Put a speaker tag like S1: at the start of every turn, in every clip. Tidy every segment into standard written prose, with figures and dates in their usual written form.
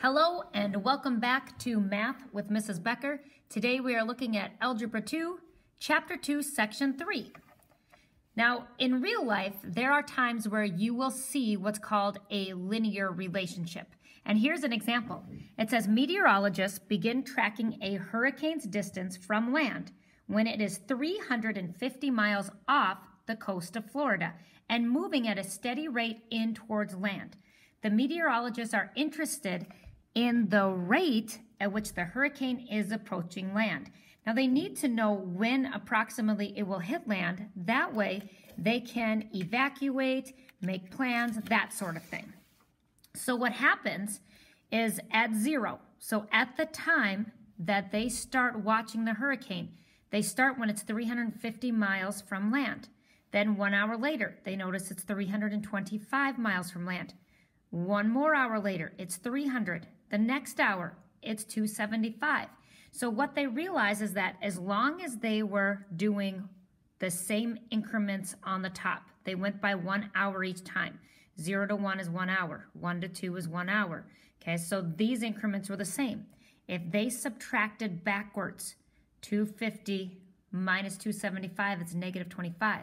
S1: Hello and welcome back to Math with Mrs. Becker. Today we are looking at Algebra 2, Chapter 2, Section 3. Now, in real life, there are times where you will see what's called a linear relationship. And here's an example. It says meteorologists begin tracking a hurricane's distance from land when it is 350 miles off the coast of Florida and moving at a steady rate in towards land. The meteorologists are interested in the rate at which the hurricane is approaching land. Now they need to know when approximately it will hit land. That way they can evacuate, make plans, that sort of thing. So what happens is at zero, so at the time that they start watching the hurricane, they start when it's 350 miles from land. Then 1 hour later, they notice it's 325 miles from land. 1 more hour later, it's 300. The next hour, it's 275. So what they realize is that as long as they were doing the same increments on the top, they went by 1 hour each time. 0 to 1 is 1 hour. 1 to 2 is 1 hour. Okay, so these increments were the same. If they subtracted backwards, 250 minus 275, it's negative 25.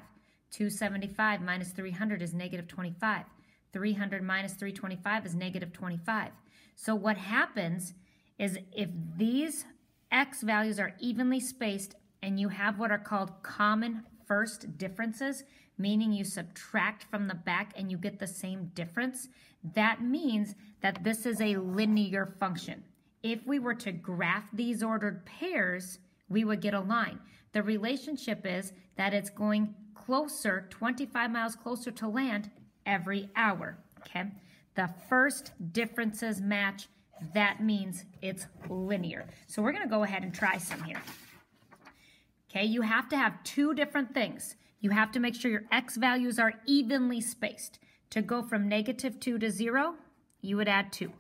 S1: 275 minus 300 is negative 25. 300 minus 325 is negative 25. So what happens is if these x values are evenly spaced and you have what are called common first differences, meaning you subtract from the back and you get the same difference, that means that this is a linear function. If we were to graph these ordered pairs, we would get a line. The relationship is that it's going closer, 25 miles closer to land every hour, okay? The first differences match, that means it's linear. So we're gonna go ahead and try some here. Okay, you have to have two different things. You have to make sure your x values are evenly spaced. To go from negative 2 to 0, you would add 2.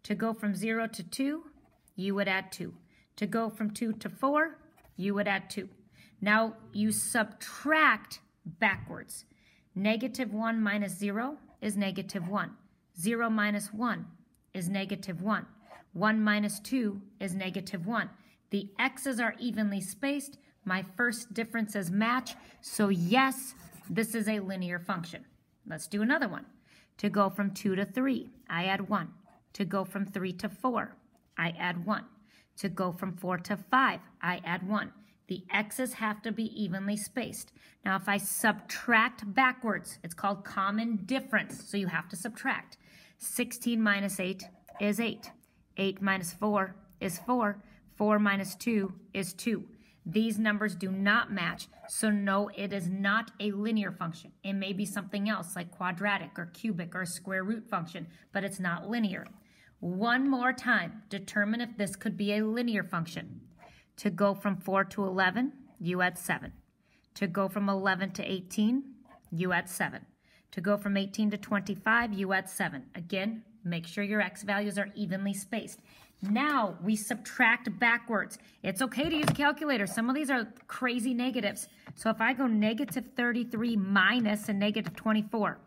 S1: To go from 0 to 2, you would add 2. To go from 2 to 4, you would add 2. Now you subtract backwards. Negative 1 minus 0 is negative 1. 0 minus 1 is negative 1. 1 minus 2 is negative 1. The x's are evenly spaced. My first differences match. So yes, this is a linear function. Let's do another one. To go from 2 to 3, I add 1. To go from 3 to 4, I add 1. To go from 4 to 5, I add 1. The x's have to be evenly spaced. Now, if I subtract backwards, it's called common difference, so you have to subtract. 16 minus 8 is 8. 8 minus 4 is 4. 4 minus 2 is 2. These numbers do not match, so no, it is not a linear function. It may be something else like quadratic or cubic or a square root function, but it's not linear. One more time, determine if this could be a linear function. To go from 4 to 11, you add 7. To go from 11 to 18, you add 7. To go from 18 to 25, you add 7. Again, make sure your x values are evenly spaced. Now we subtract backwards. It's okay to use a calculator. Some of these are crazy negatives. So if I go negative 33 minus a negative 24,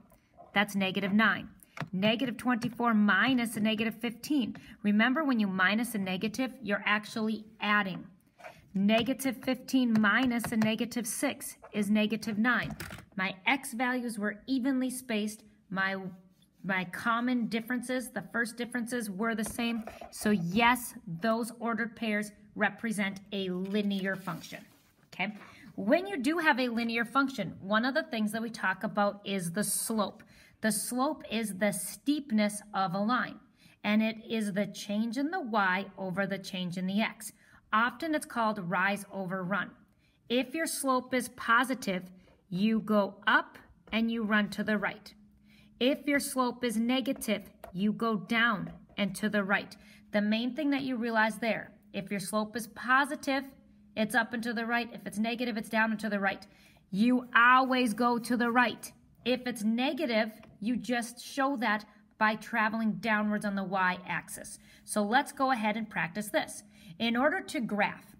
S1: that's negative 9. Negative 24 minus a negative 15. Remember, when you minus a negative, you're actually adding. Negative 15 minus a negative 6 is negative 9. My x values were evenly spaced. My common differences, the first differences, were the same. So yes, those ordered pairs represent a linear function. Okay? When you do have a linear function, one of the things that we talk about is the slope. The slope is the steepness of a line, and it is the change in the y over the change in the x. Often it's called rise over run. If your slope is positive, you go up and you run to the right. If your slope is negative, you go down and to the right. The main thing that you realize there, if your slope is positive, it's up and to the right. If it's negative, it's down and to the right. You always go to the right. If it's negative, you just show that by traveling downwards on the y-axis. So let's go ahead and practice this. In order to graph,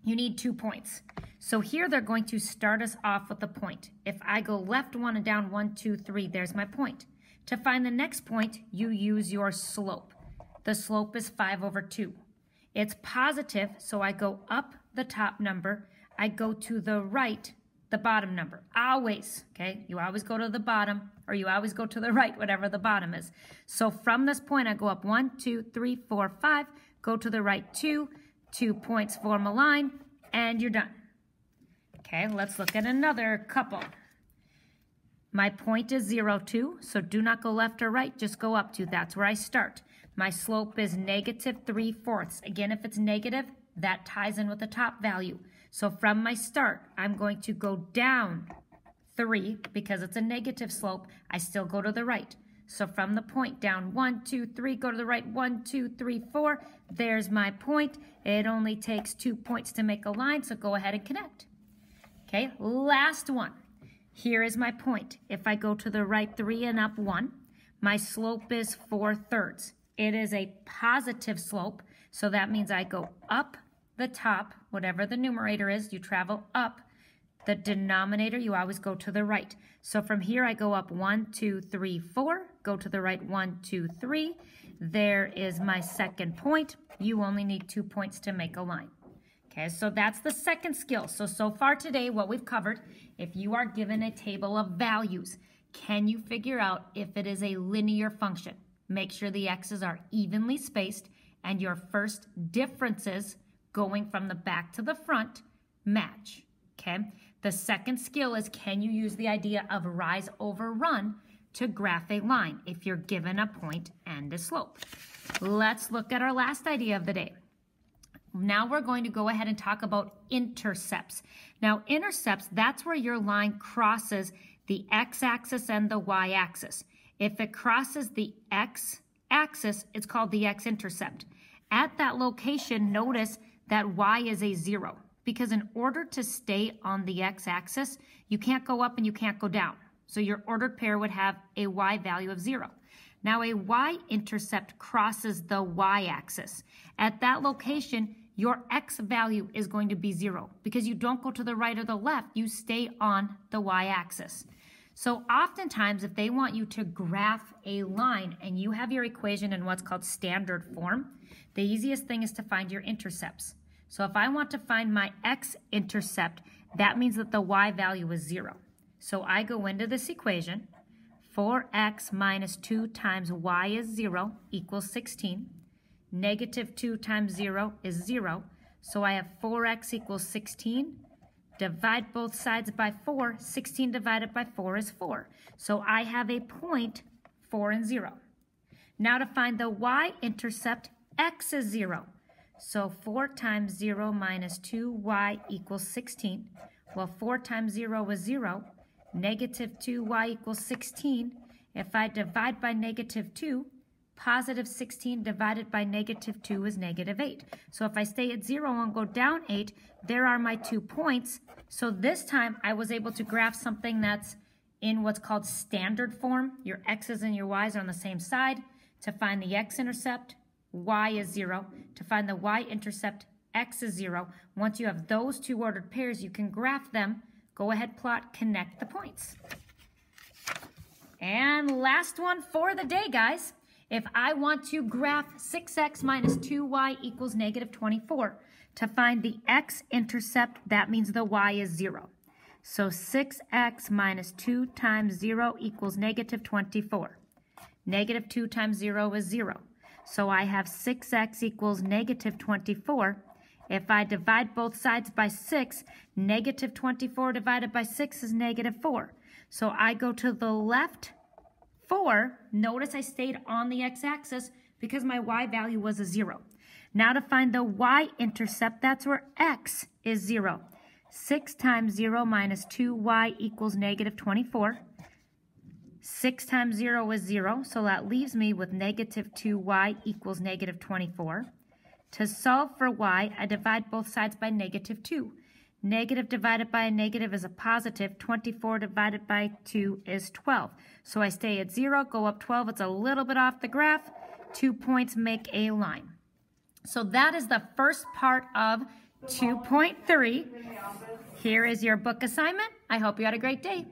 S1: you need 2 points. So here they're going to start us off with a point. If I go left 1 and down 1, 2, 3, there's my point. To find the next point, you use your slope. the slope is 5/2. It's positive, so I go up the top number. I go to the right, the bottom number. Always, okay? You always go to the bottom, or you always go to the right, whatever the bottom is. So from this point, I go up 1, 2, 3, 4, 5, go to the right 2 points, form a line, and you're done. Okay, let's look at another couple. My point is 0, 2, so do not go left or right, just go up 2. That's where I start. My slope is -3/4. Again, if it's negative, that ties in with the top value. So from my start, I'm going to go down 3 because it's a negative slope. I still go to the right. So from the point down 1, 2, 3, go to the right 1, 2, 3, 4. There's my point. It only takes 2 points to make a line, so go ahead and connect. Okay, last one. Here is my point. If I go to the right 3 and up 1, my slope is 4/3. It is a positive slope, so that means I go up the top, whatever the numerator is, you travel up. The denominator, you always go to the right. So from here, I go up 1, 2, 3, 4, go to the right 1, 2, 3. There is my second point. You only need 2 points to make a line. Okay, so that's the second skill. So far today, what we've covered, if you are given a table of values, can you figure out if it is a linear function? Make sure the x's are evenly spaced and your first differences going from the back to the front match, okay? The second skill is, can you use the idea of rise over run to graph a line if you're given a point and a slope? Let's look at our last idea of the day. Now we're going to go ahead and talk about intercepts. Now intercepts, that's where your line crosses the x-axis and the y-axis. If it crosses the x-axis, it's called the x-intercept. At that location, notice that y is a 0, because in order to stay on the x-axis, you can't go up and you can't go down. So your ordered pair would have a y value of 0. Now a y-intercept crosses the y-axis. At that location, your x value is going to be 0, because you don't go to the right or the left, you stay on the y-axis. So oftentimes, if they want you to graph a line and you have your equation in what's called standard form, the easiest thing is to find your intercepts. So if I want to find my x-intercept, that means that the y value is 0. So I go into this equation, 4x minus 2 times y is 0 equals 16. Negative 2 times 0 is 0. So I have 4x equals 16. Divide both sides by 4. 16 divided by 4 is 4. So I have a point 4 and 0. Now to find the y-intercept, x is 0. So 4 times 0 minus 2y equals 16. Well, 4 times 0 is 0. Negative 2y equals 16. If I divide by negative 2, positive 16 divided by negative 2 is negative 8. So if I stay at 0 and go down 8, there are my 2 points. So this time I was able to graph something that's in what's called standard form. Your x's and your y's are on the same side. To find the x-intercept, y is 0. To find the y-intercept, x is 0. Once you have those 2 ordered pairs, you can graph them. Go ahead, plot, connect the points. And last one for the day, guys. If I want to graph 6x minus 2y equals negative 24, to find the x-intercept, that means the y is 0. So 6x minus 2 times 0 equals negative 24. Negative 2 times 0 is 0. So I have 6x equals negative 24. If I divide both sides by 6, negative 24 divided by 6 is negative 4. So I go to the left 4. Notice I stayed on the x-axis because my y value was a 0. Now to find the y-intercept, that's where x is 0. 6 times 0 minus 2y equals negative 24. 6 times 0 is 0, so that leaves me with negative 2y equals negative 24. To solve for y, I divide both sides by negative 2. Negative divided by a negative is a positive. 24 divided by 2 is 12. So I stay at 0, go up 12. It's a little bit off the graph. 2 points make a line. So that is the first part of 2.3. Here is your book assignment. I hope you had a great day.